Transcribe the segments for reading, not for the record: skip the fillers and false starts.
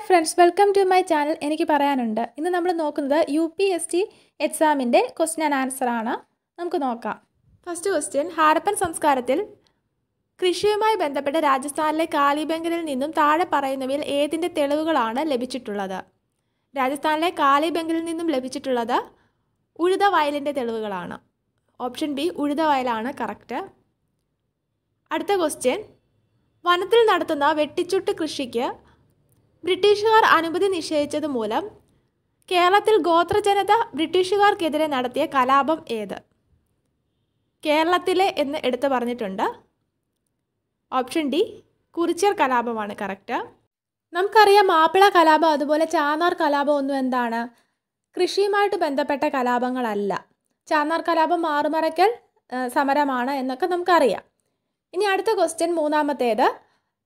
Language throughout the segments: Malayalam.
Friends, welcome to my channel. എനിക്ക് പറയാനുണ്ട്. ഇന്ന് നമ്മൾ നോക്കുന്നത് UPSC എക്സാമിൻ്റെ ക്വസ്റ്റ്യൻ ആൻഡ് ആൻസർ ആണ്. നമുക്ക് നോക്കാം. ഫസ്റ്റ് ക്വസ്റ്റ്യൻ, ഹാരപ്പൻ സംസ്കാരത്തിൽ കൃഷിയുമായി ബന്ധപ്പെട്ട് രാജസ്ഥാനിലെ കാലിബംഗനിൽ നിന്നും താഴെ പറയുന്നവയിൽ ഏതിൻ്റെ തെളിവുകളാണ് ലഭിച്ചിട്ടുള്ളത്? രാജസ്ഥാനിലെ കാലിബംഗനിൽ നിന്നും ലഭിച്ചിട്ടുള്ളത് ഉഴുത വയലിൻ്റെ തെളിവുകളാണ്. ഓപ്ഷൻ ബി ഉഴുത വയലാണ് കറക്റ്റ്. അടുത്ത ക്വസ്റ്റ്യൻ, വനത്തിൽ നടത്തുന്ന വെട്ടിച്ചുട്ട് കൃഷിക്ക് ബ്രിട്ടീഷുകാർ അനുമതി നിഷേധിച്ചത് മൂലം കേരളത്തിൽ ഗോത്രജനത ബ്രിട്ടീഷുകാർക്കെതിരെ നടത്തിയ കലാപം ഏത്? കേരളത്തിലെ എന്ന് എടുത്തു പറഞ്ഞിട്ടുണ്ട്. ഓപ്ഷൻ ഡി കുറിച്യർ കലാപമാണ് കറക്റ്റ്. നമുക്കറിയാം മാപ്പിള കലാപം അതുപോലെ ചാന്നാർ കലാപം ഒന്നും എന്താണ് കൃഷിയുമായിട്ട് ബന്ധപ്പെട്ട കലാപങ്ങളല്ല. ചാന്നാർ കലാപം മാറുമറയ്ക്കൽ സമരമാണ് എന്നൊക്കെ നമുക്കറിയാം. ഇനി അടുത്ത ക്വസ്റ്റ്യൻ, മൂന്നാമത്തേത്,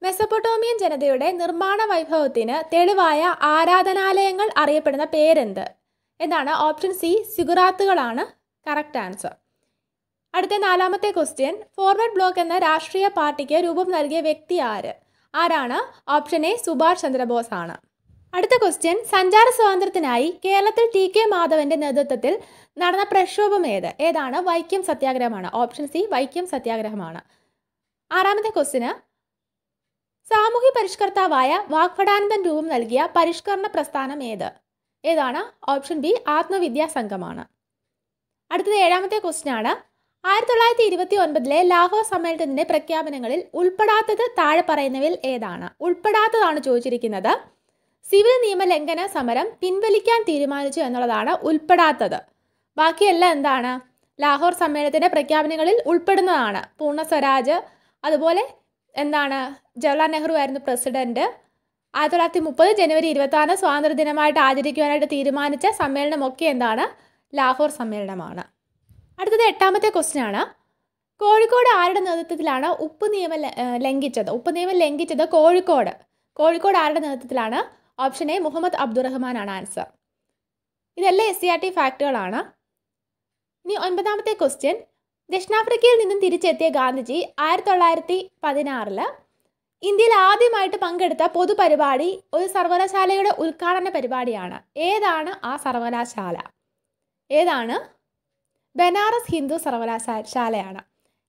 മെസപ്പൊട്ടോമിയൻ ജനതയുടെ നിർമ്മാണ വൈഭവത്തിന് തെളിവായ ആരാധനാലയങ്ങൾ അറിയപ്പെടുന്ന പേരെന്ത്? എന്താണ്? ഓപ്ഷൻ സി സിഗുറാത്തുകളാണ് കറക്റ്റ് ആൻസർ. അടുത്ത നാലാമത്തെ ക്വസ്റ്റ്യൻ, ഫോർവേഡ് ബ്ലോക്ക് എന്ന രാഷ്ട്രീയ പാർട്ടിക്ക് രൂപം നൽകിയ വ്യക്തി ആരാണ്? ഓപ്ഷൻ എ സുഭാഷ് ചന്ദ്രബോസ് ആണ്. അടുത്ത ക്വസ്റ്റ്യൻ, സഞ്ചാര സ്വാതന്ത്ര്യത്തിനായി കേരളത്തിൽ TK മാധവന്റെ നേതൃത്വത്തിൽ നടന്ന പ്രക്ഷോഭം ഏതാണ്? വൈക്കം സത്യാഗ്രഹമാണ്. ഓപ്ഷൻ സി വൈക്കം സത്യാഗ്രഹമാണ്. ആറാമത്തെ ക്വസ്റ്റ്യന്, സാമൂഹ്യ പരിഷ്കർത്താവായ വാഗ്ഭടാനന്ദൻ രൂപം നൽകിയ പരിഷ്കരണ പ്രസ്ഥാനം ഏതാണ്? ഓപ്ഷൻ ബി ആത്മവിദ്യാ സംഘമാണ്. അടുത്തത് ഏഴാമത്തെ ക്വസ്റ്റ്യൻ ആണ്, 1929 ലാഹോർ സമ്മേളനത്തിന്റെ പ്രഖ്യാപനങ്ങളിൽ ഉൾപ്പെടാത്തത് താഴെ പറയുന്നവയിൽ ഏതാണ്? ഉൾപ്പെടാത്തതാണ് ചോദിച്ചിരിക്കുന്നത്. സിവിൽ നിയമ ലംഘന സമരം പിൻവലിക്കാൻ തീരുമാനിച്ചു എന്നുള്ളതാണ് ഉൾപ്പെടാത്തത്. ബാക്കിയെല്ലാം എന്താണ്? ലാഹോർ സമ്മേളനത്തിന്റെ പ്രഖ്യാപനങ്ങളിൽ ഉൾപ്പെടുന്നതാണ്. പൂർണ്ണ സ്വരാജ്, അതുപോലെ എന്താണ് ജവഹർലാൽ നെഹ്റു ആയിരുന്നു പ്രസിഡന്റ്. 1930 ജനുവരി 26 സ്വാതന്ത്ര്യദിനമായിട്ട് ആചരിക്കുവാനായിട്ട് തീരുമാനിച്ച സമ്മേളനമൊക്കെ എന്താണ്? ലാഹോർ സമ്മേളനമാണ്. അടുത്തത് എട്ടാമത്തെ ക്വസ്റ്റ്യൻ ആണ്, കോഴിക്കോട് ആരുടെ നേതൃത്വത്തിലാണ് ഉപ്പ് നിയമം ലംഘിച്ചത്? ഉപ്പ് നിയമം ലംഘിച്ചത് കോഴിക്കോട് ആരുടെ നേതൃത്വത്തിലാണ്? ഓപ്ഷൻ എ മുഹമ്മദ് അബ്ദുറഹ്മാൻ ആണ് ആൻസർ. ഇതെല്ലാം SCRT ഫാക്ടുകളാണ്. ഇനി ഒൻപതാമത്തെ ക്വസ്റ്റ്യൻ, ദക്ഷിണാഫ്രിക്കയിൽ നിന്നും തിരിച്ചെത്തിയ ഗാന്ധിജി 1916 ഇന്ത്യയിൽ ആദ്യമായിട്ട് പങ്കെടുത്ത പൊതുപരിപാടി ഒരു സർവകലാശാലയുടെ ഉദ്ഘാടന പരിപാടിയാണ്. ഏതാണ് ആ സർവകലാശാല? ഏതാണ്? ബനാറസ് ഹിന്ദു സർവകലാശാലയാണ്.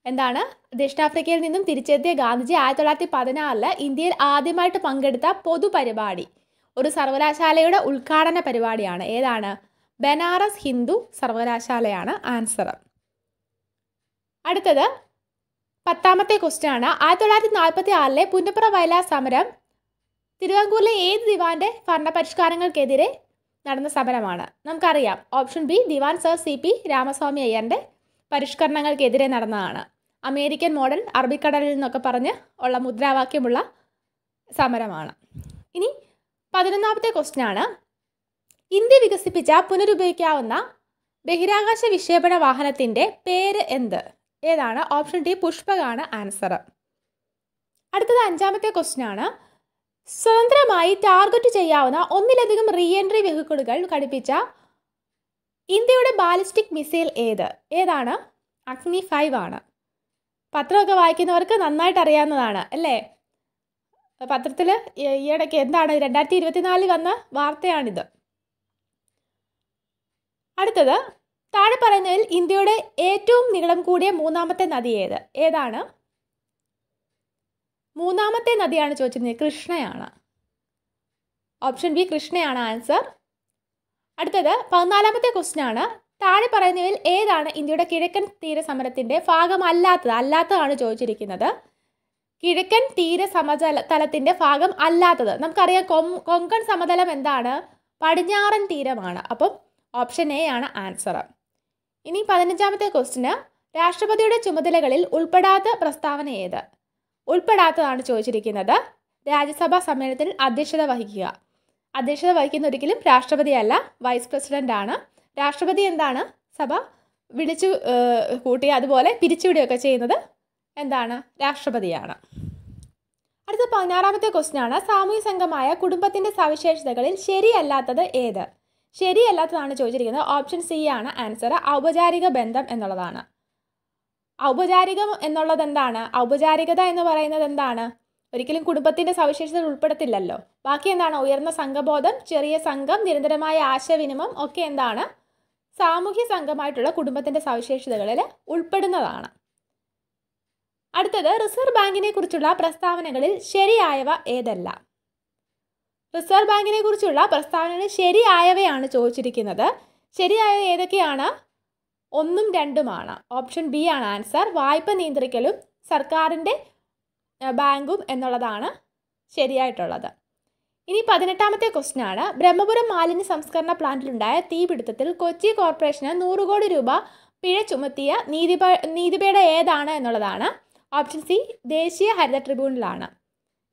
എന്താണ്? ദക്ഷിണാഫ്രിക്കയിൽ നിന്നും തിരിച്ചെത്തിയ ഗാന്ധിജി 1916 ഇന്ത്യയിൽ ആദ്യമായിട്ട് പങ്കെടുത്ത പൊതുപരിപാടി ഒരു സർവകലാശാലയുടെ ഉദ്ഘാടന പരിപാടിയാണ്. ഏതാണ്? ബനാറസ് ഹിന്ദു സർവകലാശാലയാണ് ആൻസർ. അടുത്തത് പത്താമത്തെ ക്വസ്റ്റ്യൻ ആണ്, 1946 പുന്നപ്ര വയലാർ സമരം തിരുവിതാംകൂറിലെ ഏത് ദിവാന്റെ ഭരണപരിഷ്കാരങ്ങൾക്കെതിരെ നടന്ന സമരമാണ്? നമുക്കറിയാം. ഓപ്ഷൻ ബി ദിവാൻ സർ CP രാമസ്വാമി അയ്യറിൻ്റെ പരിഷ്കരണങ്ങൾക്കെതിരെ നടന്നതാണ്. അമേരിക്കൻ മോഡൽ, അറബിക്കടലിൽ നിന്നൊക്കെ പറഞ്ഞ് ഉള്ള മുദ്രാവാക്യമുള്ള സമരമാണ്. ഇനി 11ാമത്തെ ക്വസ്റ്റ്യൻ ആണ്, ഇന്ത്യ വികസിപ്പിച്ച പുനരുപയോഗിക്കാവുന്ന ബഹിരാകാശ വിക്ഷേപണ വാഹനത്തിൻ്റെ പേര് ഏതാണ്? ഓപ്ഷൻ ഡി പുഷ്പകാണ് ആൻസർ. അടുത്തത് 5ാമത്തെ ക്വസ്റ്റ്യൻ ആണ്, സ്വതന്ത്രമായി ടാർഗറ്റ് ചെയ്യാവുന്ന ഒന്നിലധികം റീഎൻട്രി വെഹിക്കിളുകൾ ഘടിപ്പിച്ച ഇന്ത്യയുടെ ബാലിസ്റ്റിക് മിസൈൽ ഏതാണ്? അഗ്നി 5 ആണ്. പത്രമൊക്കെ വായിക്കുന്നവർക്ക് നന്നായിട്ട് അറിയാവുന്നതാണ് അല്ലേ? പത്രത്തിൽ ഈയിടയ്ക്ക് എന്താണ് 2024 വന്ന വാർത്തയാണിത്. അടുത്തത്, താഴെ പറയുന്നതിൽ ഇന്ത്യയുടെ ഏറ്റവും നീളം കൂടിയ മൂന്നാമത്തെ നദി ഏതാണ്? മൂന്നാമത്തെ നദിയാണ് ചോദിച്ചിരുന്നത്. കൃഷ്ണയാണ്. ഓപ്ഷൻ ബി കൃഷ്ണയാണ് ആൻസർ. അടുത്തത് 14ാമത്തെ ക്വസ്റ്റ്യൻ ആണ്, താഴെ പറയുന്നതിൽ ഏതാണ് ഇന്ത്യയുടെ കിഴക്കൻ തീര സമരത്തിൻ്റെ ഭാഗമല്ലാത്തതാണ് ചോദിച്ചിരിക്കുന്നത്. കിഴക്കൻ തീര സമതലത്തിൻ്റെ ഭാഗം അല്ലാത്തത്. നമുക്കറിയാം കൊങ്കൺ സമതലം എന്താണ്? പടിഞ്ഞാറൻ തീരമാണ്. അപ്പം ഓപ്ഷൻ എ ആണ് ആൻസർ. ഇനി 15ാമത്തെ ക്വസ്റ്റ്യന്, രാഷ്ട്രപതിയുടെ ചുമതലകളിൽ ഉൾപ്പെടാത്ത പ്രസ്താവന ഉൾപ്പെടാത്തതാണ് ചോദിച്ചിരിക്കുന്നത്. രാജ്യസഭാ സമ്മേളനത്തിൽ അധ്യക്ഷത വഹിക്കുന്ന ഒരിക്കലും രാഷ്ട്രപതിയല്ല, വൈസ് പ്രസിഡന്റ് ആണ്. രാഷ്ട്രപതി എന്താണ്? സഭ വിളിച്ചു കൂട്ടി അതുപോലെ പിരിച്ചുവിടുകയൊക്കെ ചെയ്യുന്നത് എന്താണ്? രാഷ്ട്രപതിയാണ്. അടുത്ത 16ാമത്തെ ക്വസ്റ്റ്യൻ ആണ്, സാമൂഹ്യ സംഘമായ കുടുംബത്തിൻ്റെ സവിശേഷതകളിൽ ശരിയല്ലാത്തത് ശരിയല്ലാത്തതാണ് ചോദിച്ചിരിക്കുന്നത്. ഓപ്ഷൻ സി ആണ് ആൻസർ. ഔപചാരിക ബന്ധം എന്നുള്ളതാണ്. ഔപചാരികം എന്നുള്ളത് എന്താണ്? ഔപചാരികത എന്ന് പറയുന്നത് എന്താണ്? ഒരിക്കലും കുടുംബത്തിൻ്റെ സവിശേഷതകൾ ഉൾപ്പെടുത്തില്ലല്ലോ. ബാക്കി എന്താണ്? ഉയർന്ന സംഘബോധം, ചെറിയ സംഘം, നിരന്തരമായ ആശയവിനിമയം ഒക്കെ എന്താണ്? സാമൂഹ്യ സംഘമായിട്ടുള്ള കുടുംബത്തിൻ്റെ സവിശേഷതകളിൽ ഉൾപ്പെടുന്നതാണ്. അടുത്തത്, റിസർവ് ബാങ്കിനെ കുറിച്ചുള്ള പ്രസ്താവനകളിൽ ശരിയായവ ഏതെല്ലാം? റിസർവ് ബാങ്കിനെ കുറിച്ചുള്ള പ്രസ്താവനകളിൽ ശരിയായവയാണ് ചോദിച്ചിരിക്കുന്നത്. ശരിയായവ ഏതൊക്കെയാണ്? 1ഉം 2ഉമാണ്. ഓപ്ഷൻ ബി ആണ് ആൻസർ. വായ്പ നിയന്ത്രിക്കലും സർക്കാരിൻ്റെ ബാങ്കും എന്നുള്ളതാണ് ശരിയായിട്ടുള്ളത്. ഇനി 18ാമത്തെ ക്വസ്റ്റ്യൻ ആണ്. ബ്രഹ്മപുരം മാലിന്യ സംസ്കരണ പ്ലാന്റിലുണ്ടായ തീപിടുത്തത്തിൽ കൊച്ചി കോർപ്പറേഷന് 100 കോടി രൂപ പിഴ ചുമത്തിയ നീതിപീഠ ഏതാണ് എന്നുള്ളതാണ്. ഓപ്ഷൻ സി ദേശീയ ഹരിത ട്രിബ്യൂണലാണ്.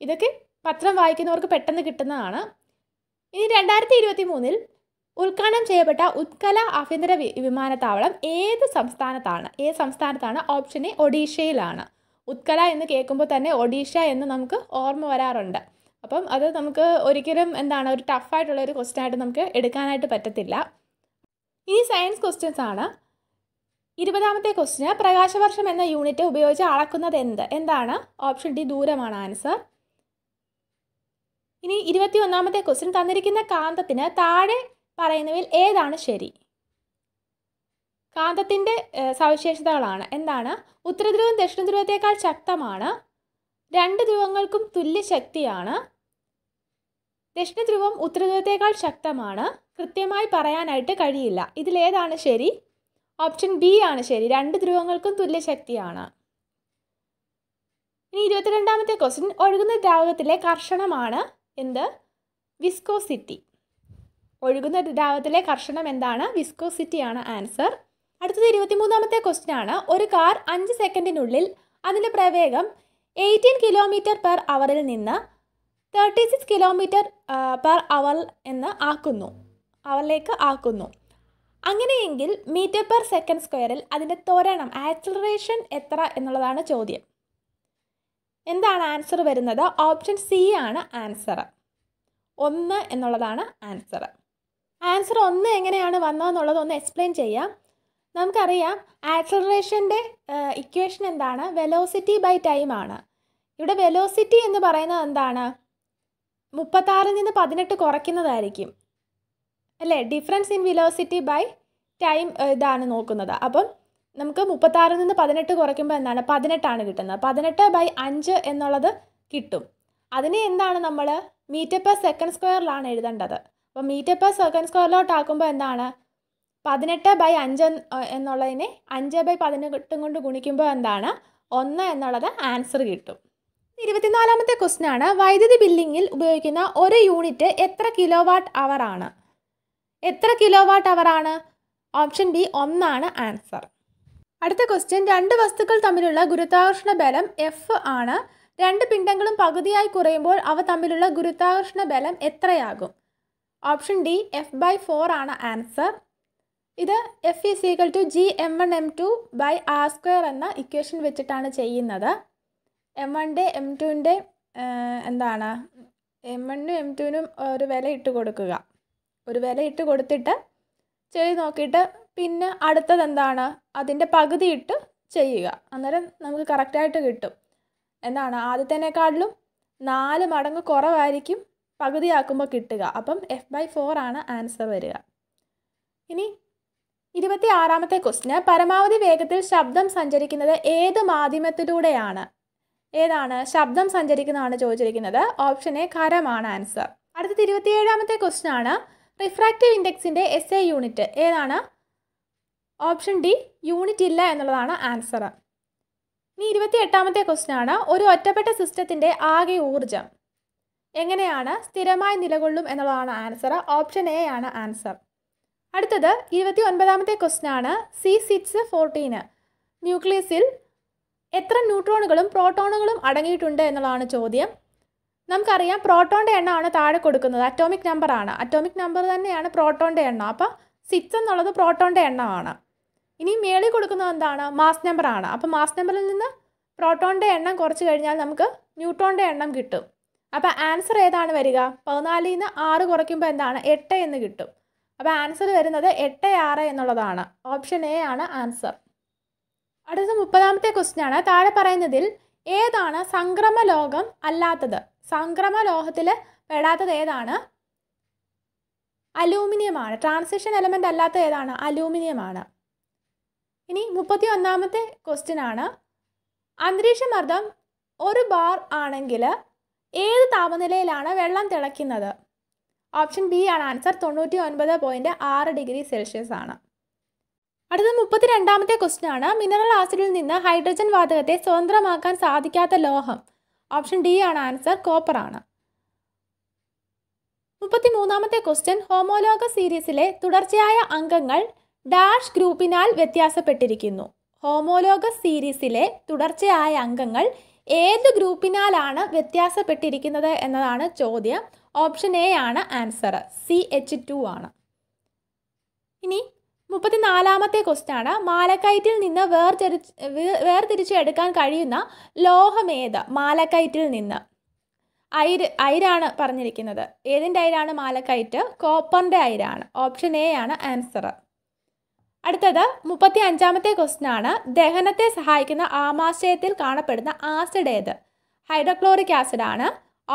ഇതൊക്കെ പത്രം വായിക്കുന്നവർക്ക് പെട്ടെന്ന് കിട്ടുന്നതാണ്. ഇനി 2023 ഉദ്ഘാടനം ചെയ്യപ്പെട്ട ഉത്കല ആഭ്യന്തര വിമാനത്താവളം ഏത് സംസ്ഥാനത്താണ്? Option A ഒഡീഷയിലാണ്. ഉത്കല എന്ന് കേൾക്കുമ്പോൾ തന്നെ ഒഡീഷ എന്ന് നമുക്ക് ഓർമ്മ വരാറുണ്ട്. അപ്പം അത് നമുക്ക് ഒരിക്കലും എന്താണ് ഒരു ടഫായിട്ടുള്ള ഒരു ക്വസ്റ്റ്യൻ ആയിട്ട് നമുക്ക് എടുക്കാനായിട്ട് പറ്റത്തില്ല. ഇനി സയൻസ് ക്വസ്റ്റ്യൻസ് ആണ്. 20ാമത്തെ ക്വസ്റ്റ്യൻ, പ്രകാശവർഷം എന്ന യൂണിറ്റ് ഉപയോഗിച്ച് അളക്കുന്നത് എന്താണ്? ഓപ്ഷൻ ഡി ദൂരമാണ് ആൻസർ. ഇനി 21ാമത്തെ ക്വസ്റ്റ്യൻ, തന്നിരിക്കുന്ന കാന്തത്തിന് താഴെ പറയുന്നവയിൽ ഏതാണ് ശരി? കാന്തത്തിൻ്റെ സവിശേഷതകളാണ്. എന്താണ്? ഉത്തരധ്രുവം ദക്ഷിണധ്രുവത്തേക്കാൾ ശക്തമാണ്. 2 ധ്രുവങ്ങൾക്കും തുല്യ ശക്തിയാണ്. ദക്ഷിണധ്രുവം ഉത്തരധ്രുവത്തേക്കാൾ ശക്തമാണ്. കൃത്യമായി പറയാനായിട്ട് കഴിയില്ല. ഇതിലേതാണ് ശരി? ഓപ്ഷൻ ബി ആണ് ശരി. 2 ധ്രുവങ്ങൾക്കും തുല്യ ശക്തിയാണ്. ഇനി 22ാമത്തെ ക്വസ്റ്റ്യൻ, ഒഴുകുന്ന ദ്രാവകത്തിലെ കർഷണമാണ് എന്ത്? വിസ്കോസിറ്റി. ഒഴുകുന്ന ദ്രാവകത്തിലെ കർഷണം എന്താണ്? വിസ്കോസിറ്റി ആണ് ആൻസർ. അടുത്തത് 23ാമത്തെ ക്വസ്റ്റ്യൻ ആണ്. ഒരു കാർ 5 സെക്കൻഡിനുള്ളിൽ അതിൻ്റെ പ്രവേഗം 18 km/h നിന്ന് 36 km/h എന്ന് അവറിലേക്ക് ആക്കുന്നു. അങ്ങനെയെങ്കിൽ m/s² അതിൻ്റെ ത്വരണം ആക്സിലറേഷൻ എത്ര എന്നുള്ളതാണ് ചോദ്യം. എന്താണ് ആൻസർ വരുന്നത്? ഓപ്ഷൻ സി ആണ് ആൻസർ. 1 എന്നുള്ളതാണ് ആൻസർ. ആൻസർ 1 എങ്ങനെയാണ് വന്നതെന്നുള്ളത് ഒന്ന് എക്സ്പ്ലെയിൻ ചെയ്യാം. നമുക്കറിയാം ആക്സിലറേഷൻ്റെ ഇക്വേഷൻ എന്താണ്? വെലോസിറ്റി ബൈ ടൈം ആണ്. ഇവിടെ വെലോസിറ്റി എന്ന് പറയുന്നത് എന്താണ്? 36 നിന്ന് 18 കുറയ്ക്കുന്നതായിരിക്കും അല്ലേ? Difference in velocity by time ഇതാണ് നോക്കുന്നത്. അപ്പം നമുക്ക് 36 നിന്ന് 18 കുറയ്ക്കുമ്പോൾ എന്താണ്? 18 കിട്ടുന്നത്. 18/5 എന്നുള്ളത് കിട്ടും. അതിനെ എന്താണ് നമ്മൾ m/s² എഴുതേണ്ടത്. അപ്പോൾ m/s² ആക്കുമ്പോൾ എന്താണ്? 18/5 എന്നുള്ളതിനെ 5/18 കൊണ്ട് ഗുണിക്കുമ്പോൾ എന്താണ്? 1 എന്നുള്ളത് ആൻസർ കിട്ടും. 24ാമത്തെ ക്വസ്റ്റ്യൻ ആണ്. വൈദ്യുതി ബില്ലിങ്ങിൽ ഉപയോഗിക്കുന്ന ഒരു യൂണിറ്റ് എത്ര kWh ആണ്? എത്ര kWh ആണ്? ഓപ്ഷൻ ബി 1 ആണ് ആൻസർ. അടുത്ത ക്വസ്റ്റ്യൻ, 2 വസ്തുക്കൾ തമ്മിലുള്ള ഗുരുത്വാകർഷണ ബലം F ആണ്. 2 പിണ്ഡങ്ങളും പകുതിയായി കുറയുമ്പോൾ അവ തമ്മിലുള്ള ഗുരുത്വാകർഷണ ബലം എത്രയാകും? ഓപ്ഷൻ ഡി F/4 ആണ് ആൻസർ. ഇത് F = Gm1m2/r² എന്ന ഇക്വേഷൻ വെച്ചിട്ടാണ് ചെയ്യുന്നത്. m1ൻ്റെ m2ൻ്റെ എന്താണ്? m1നും m2നും ഒരു വില ഇട്ട് കൊടുക്കുക. ഒരു വില ഇട്ട് കൊടുത്തിട്ട് ചെയ്ത് നോക്കിയിട്ട് പിന്നെ അടുത്തത് എന്താണ്? അതിൻ്റെ പകുതി ഇട്ട് ചെയ്യുക. അന്നേരം നമുക്ക് കറക്റ്റായിട്ട് കിട്ടും. എന്താണ്? ആദ്യത്തേനേക്കാളിലും 4 മടങ്ങ് കുറവായിരിക്കും പകുതിയാക്കുമ്പോൾ കിട്ടുക. അപ്പം F/4 ആണ് ആൻസർ വരിക. ഇനി 26ാമത്തെ ക്വസ്റ്റ്യൻ, പരമാവധി വേഗത്തിൽ ശബ്ദം സഞ്ചരിക്കുന്നത് ഏത് മാധ്യമത്തിലൂടെയാണ്? ഏതാണ് ശബ്ദം സഞ്ചരിക്കുന്നതാണ് ചോദിച്ചിരിക്കുന്നത്? ഓപ്ഷൻ എ ഖരമാണ് ആൻസർ. അടുത്തത് 27ാമത്തെ ക്വസ്റ്റ്യൻ ആണ്. റിഫ്രാക്റ്റീവ് ഇൻഡെക്സിൻ്റെ SI യൂണിറ്റ് ഏതാണ്? ഓപ്ഷൻ ഡി യൂണിറ്റ് ഇല്ല എന്നുള്ളതാണ് ആൻസർ. ഇനി 28ാമത്തെ ക്വസ്റ്റ്യൻ ആണ്. ഒരു ഒറ്റപ്പെട്ട സിസ്റ്റത്തിൻ്റെ ആകെ ഊർജം എങ്ങനെയാണ് സ്ഥിരമായി നിലകൊള്ളും എന്നുള്ളതാണ് ആൻസർ. ഓപ്ഷൻ എ ആണ് ആൻസർ. അടുത്തത് 29ാമത്തെ ക്വസ്റ്റ്യൻ ആണ്. C614 ന്യൂക്ലിയസിൽ എത്ര ന്യൂട്രോണുകളും പ്രോട്ടോണുകളും അടങ്ങിയിട്ടുണ്ട് എന്നുള്ളതാണ് ചോദ്യം. നമുക്കറിയാം പ്രോട്ടോണിൻ്റെ എണ്ണമാണ് താഴെ കൊടുക്കുന്നത്. അറ്റോമിക് നമ്പർ ആണ്. അറ്റോമിക് നമ്പർ തന്നെയാണ് പ്രോട്ടോണിൻ്റെ എണ്ണം. അപ്പോൾ 6 എന്നുള്ളത് പ്രോട്ടോണിൻ്റെ എണ്ണമാണ്. ഇനി മേളിൽ കൊടുക്കുന്നത് എന്താണ്? മാസ് നമ്പർ ആണ്. അപ്പോൾ മാസ് നമ്പറിൽ നിന്ന് പ്രോട്ടോണിൻ്റെ എണ്ണം കുറച്ച് കഴിഞ്ഞാൽ നമുക്ക് ന്യൂട്രോണിൻ്റെ എണ്ണം കിട്ടും. അപ്പോൾ ആൻസർ ഏതാണ് വരിക? 14 നിന്ന് 6 കുറയ്ക്കുമ്പോൾ എന്താണ്? 8 എന്ന് കിട്ടും. അപ്പോൾ ആൻസർ വരുന്നത് 8/6 എന്നുള്ളതാണ്. ഓപ്ഷൻ എ ആണ് ആൻസർ. അടുത്ത 30ാമത്തെ ക്വസ്റ്റ്യൻ ആണ്. താഴെ പറയുന്നതിൽ ഏതാണ് സംക്രമലോഹം അല്ലാത്തത്? സംക്രമലോഹത്തിൽ പെടാത്തത് ഏതാണ്? അലൂമിനിയമാണ്. ട്രാൻസിഷൻ എലമെൻ്റ് അല്ലാത്ത ഏതാണ്? അലൂമിനിയമാണ്. ഇനി 31ാമത്തെ ക്വസ്റ്റ്യൻ ആണ്. അന്തരീക്ഷമർദ്ദം 1 ബാർ ആണെങ്കിൽ ഏത് താപനിലയിലാണ് വെള്ളം തിളയ്ക്കുന്നത്? ഓപ്ഷൻ ബി ആണ് ആൻസർ. 99.6 ഡിഗ്രി സെൽഷ്യസ് ആണ്. അടുത്തത് 32ാമത്തെ ക്വസ്റ്റ്യൻ ആണ്. മിനറൽ ആസിഡിൽ നിന്ന് ഹൈഡ്രജൻ വാതകത്തെ സ്വതന്ത്രമാക്കാൻ സാധിക്കാത്ത ലോഹം? ഓപ്ഷൻ ഡി ആണ് ആൻസർ. കോപ്പർ ആണ്. 33ാമത്തെ ക്വസ്റ്റ്യൻ. ഹോമോലോഗസ് സീരീസിലെ തുടർച്ചയായ അംഗങ്ങൾ ഡാഷ് ഗ്രൂപ്പിനാൽ വ്യത്യാസപ്പെട്ടിരിക്കുന്നു. ഹോമോലോഗസ് സീരീസിലെ തുടർച്ചയായ അംഗങ്ങൾ ഏത് ഗ്രൂപ്പിനാലാണ് വ്യത്യാസപ്പെട്ടിരിക്കുന്നത് എന്നതാണ് ചോദ്യം. ഓപ്ഷൻ എ ആണ് ആൻസർ. CH2 ആണ്. ഇനി 34ാമത്തെ ക്വസ്റ്റ്യൻ ആണ്. മാലക്കൈറ്റിൽ നിന്ന് വേർതിരിച്ച് എടുക്കാൻ കഴിയുന്ന ലോഹമേത്? മാലക്കൈറ്റിൽ നിന്ന് അയിരാണ് പറഞ്ഞിരിക്കുന്നത്. ഏതിൻ്റെ അയിരാണ് മാലക്കൈറ്റ്? കോപ്പറിൻ്റെ അയിരാണ്. ഓപ്ഷൻ എ ആണ് ആൻസർ. അടുത്തത് 35ാമത്തെ ക്വസ്റ്റ്യൻ ആണ്. ദഹനത്തെ സഹായിക്കുന്ന ആമാശയത്തിൽ കാണപ്പെടുന്ന ആസിഡ് ഏത്? ഹൈഡ്രോക്ലോറിക് ആസിഡ് ആണ്.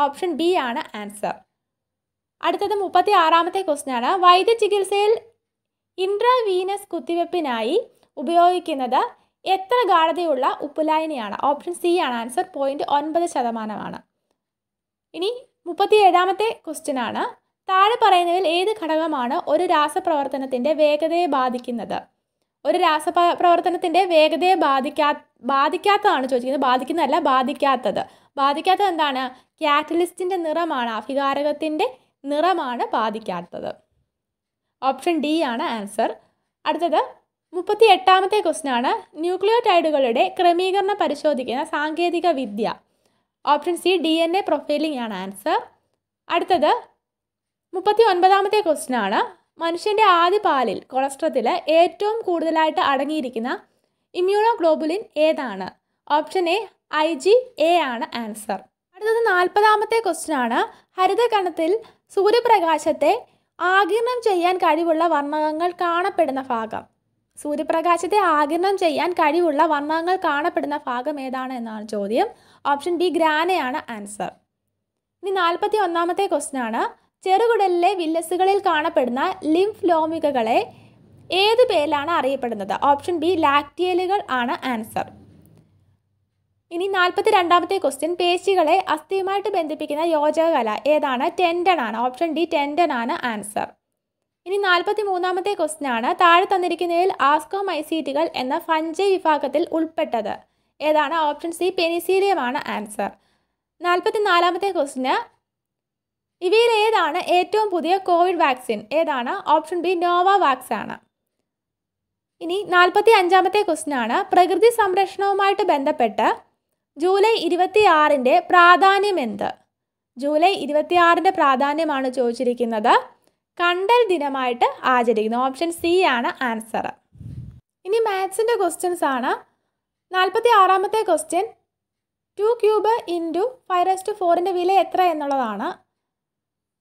ഓപ്ഷൻ ബി ആണ് ആൻസർ. അടുത്തത് 36ാമത്തെ ക്വസ്റ്റ്യൻ ആണ്. വൈദ്യചികിത്സയിൽ ഇൻട്രാവീനസ് കുത്തിവെപ്പിനായി ഉപയോഗിക്കുന്നത് എത്ര ഗാഢതയുള്ള ഉപ്പുലായനിയാണ്? ഓപ്ഷൻ സി ആണ് ആൻസർ. 0.9% ഇനി 37ാമത്തെ ക്വസ്റ്റ്യൻ ആണ്. താഴെ പറയുന്നതിൽ ഏത് ഘടകമാണ് ഒരു രാസപ്രവർത്തനത്തിൻ്റെ വേഗതയെ ബാധിക്കുന്നത്? ഒരു രാസപ്രവർത്തനത്തിൻ്റെ വേഗതയെ ബാധിക്കാത്തതാണ് ചോദിക്കുന്നത്. ബാധിക്കുന്നതല്ല, ബാധിക്കാത്തത്. ബാധിക്കാത്തത് എന്താണ്? കാറ്റലിസ്റ്റിൻ്റെ നിറമാണ്. അഭികാരകത്തിൻ്റെ നിറമാണ് ബാധിക്കാത്തത്. ഓപ്ഷൻ ഡി ആണ് ആൻസർ. അടുത്തത് 38ാമത്തെ ക്വസ്റ്റ്യൻ ആണ്. ന്യൂക്ലിയോടൈഡുകളുടെ ക്രമീകരണം പരിശോധിക്കുന്ന സാങ്കേതിക വിദ്യ? ഓപ്ഷൻ സി DNA പ്രൊഫൈലിംഗ് ആണ് ആൻസർ. അടുത്തത് 39ാമത്തെ ക്വസ്റ്റ്യൻ ആണ്. മനുഷ്യൻ്റെ ആദ്യ പാലിൽ കൊളസ്ട്രോളിൽ ഏറ്റവും കൂടുതലായിട്ട് അടങ്ങിയിരിക്കുന്ന ഇമ്മ്യൂണോഗ്ലോബുലിൻ ഏതാണ്? ഓപ്ഷൻ എ IgA ആണ് ആൻസർ. അടുത്തത് 40ാമത്തെ ക്വസ്റ്റ്യൻ ആണ്. ഹരിതകണത്തിൽ സൂര്യപ്രകാശത്തെ ആഗിരണം ചെയ്യാൻ കഴിവുള്ള വർണ്ണകങ്ങൾ കാണപ്പെടുന്ന ഭാഗം? സൂര്യപ്രകാശത്തെ ആഗിരണം ചെയ്യാൻ കഴിവുള്ള വർണ്ണകങ്ങൾ കാണപ്പെടുന്ന ഭാഗം ഏതാണ് എന്നാണ് ചോദ്യം. ഓപ്ഷൻ ബി ഗ്രാനയാണ് ആൻസർ. ഇനി 41ാമത്തെ ക്വസ്റ്റ്യൻ ആണ്. ചെറുകുടലിലെ വില്ലസുകളിൽ കാണപ്പെടുന്ന ലിംഫ് ലോമികകളെ ഏത് പേരിലാണ് അറിയപ്പെടുന്നത്? ഓപ്ഷൻ ബി ലാക്റ്റിയലുകൾ ആണ് ആൻസർ. ഇനി 42ാമത്തെ ക്വസ്റ്റ്യൻ. പേശികളെ അസ്ഥിയുമായിട്ട് ബന്ധിപ്പിക്കുന്ന യോജകകല ഏതാണ്? ടെൻഡൺ ആണ്. ഓപ്ഷൻ ഡി ടെൻഡൺ ആണ് ആൻസർ. ഇനി 43ാമത്തെ ക്വസ്റ്റ്യൻ ആണ്. താഴെ തന്നിരിക്കുന്നതിൽ ആസ്കോമൈസീറ്റുകൾ എന്ന ഫഞ്ചൈ വിഭാഗത്തിൽ ഉൾപ്പെട്ടത് ഏതാണ്? ഓപ്ഷൻ സി പെനിസീലിയം ആണ് ആൻസർ. 44ാമത്തെ ക്വസ്റ്റ്യന്. ഇവയിൽ ഏതാണ് ഏറ്റവും പുതിയ കോവിഡ് വാക്സിൻ? ഏതാണ്? ഓപ്ഷൻ ബി നോവാവാക്സ് ആണ്. ഇനി 45ാമത്തെ ക്വസ്റ്റ്യൻ ആണ്. പ്രകൃതി സംരക്ഷണവുമായിട്ട് ബന്ധപ്പെട്ട് ജൂലൈ 26ൻ്റെ പ്രാധാന്യം എന്ത്? ജൂലൈ 26ൻ്റെ പ്രാധാന്യമാണ് ചോദിച്ചിരിക്കുന്നത്. കണ്ടൽ ദിനമായിട്ട് ആചരിക്കുന്നു. ഓപ്ഷൻ സി ആണ് ആൻസർ. ഇനി മാത്സിൻ്റെ ക്വസ്റ്റ്യൻസ് ആണ്. 46ാമത്തെ ക്വസ്റ്റ്യൻ. 2 ക്യൂബ് ഇൻറ്റു 5⁴ വില എത്ര എന്നുള്ളതാണ്.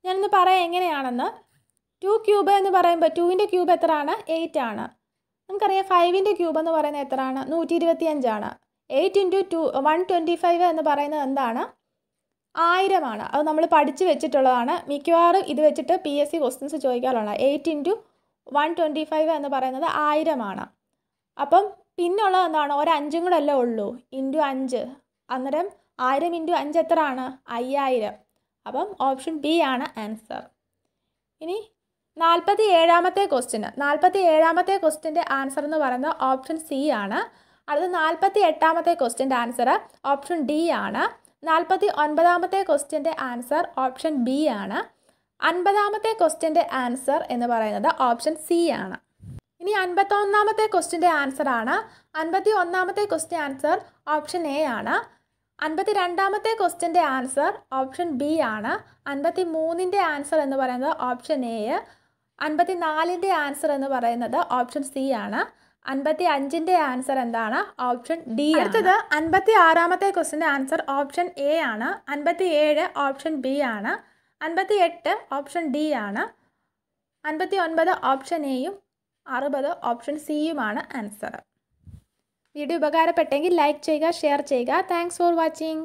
ഞാനൊന്ന് പറയാം എങ്ങനെയാണെന്ന്. 2 ക്യൂബ് എന്ന് പറയുമ്പോൾ 2ൻ്റെ ക്യൂബ് എത്രയാണ്? 8 ആണ്. നമുക്കറിയാം 5ൻ്റെ ക്യൂബ് എന്ന് പറയുന്നത് എത്രയാണ്? 125 ആണ്. 8 × 125 എന്ന് പറയുന്നത് എന്താണ്? 1000 ആണ്. അത് നമ്മൾ പഠിച്ചു വെച്ചിട്ടുള്ളതാണ്. മിക്കവാറും ഇത് വെച്ചിട്ട് PSC ക്വസ്റ്റ്യൻസ് ചോദിക്കാറുള്ളതാണ്. 8 × 125 എന്ന് പറയുന്നത് 1000 ആണ്. അപ്പം പിന്നുള്ളത് എന്താണ്? ഒരു 5 കൂടെ അല്ലേ ഉള്ളൂ. × 5. അന്നേരം 1000 × 5 എത്ര ആണ്? 5000. അപ്പം ഓപ്ഷൻ ബി ആണ് ആൻസർ. ഇനി 47ാമത്തെ ക്വസ്റ്റ്യൻ. 47ാമത്തെ ക്വസ്റ്റ്യൻ്റെ ആൻസർ എന്ന് പറയുന്നത് ഓപ്ഷൻ സി ആണ്. അടുത്ത 48ാമത്തെ ക്വസ്റ്റ്യൻ്റെ ആൻസർ ഓപ്ഷൻ ഡി ആണ്. 49ാമത്തെ ക്വസ്റ്റ്യൻ്റെ ആൻസർ ഓപ്ഷൻ ബി ആണ്. 50ാമത്തെ ക്വസ്റ്റ്യൻ്റെ ആൻസർ എന്ന് പറയുന്നത് ഓപ്ഷൻ സി ആണ്. ഇനി 51ാമത്തെ ക്വസ്റ്റ്യൻ്റെ ആൻസർ ആണ്. 51ാമത്തെ ക്വസ്റ്റ്യൻ ആൻസർ ഓപ്ഷൻ എ ആണ്. 52ാമത്തെ ക്വസ്റ്റ്യൻ്റെ ആൻസർ ഓപ്ഷൻ ബി ആണ്. 53ൻ്റെ ആൻസർ എന്ന് പറയുന്നത് ഓപ്ഷൻ എ. 54ൻ്റെ ആൻസർ എന്ന് പറയുന്നത് ഓപ്ഷൻ സി ആണ്. 55ൻ്റെ ആൻസർ എന്താണ്? Option D. അടുത്തത് 56ാമത്തെ ക്വസ്റ്റ്യൻ്റെ ആൻസർ ഓപ്ഷൻ എ ആണ്. 57 ഓപ്ഷൻ ബി ആണ്. 58 ഓപ്ഷൻ ഡി ആണ്. 59 ഓപ്ഷൻ എയും 60 ഓപ്ഷൻ സിയുമാണ് ആൻസർ. വീഡിയോ ഉപകാരപ്പെട്ടെങ്കിൽ ലൈക്ക് ചെയ്യുക, ഷെയർ ചെയ്യുക. Thanks for watching.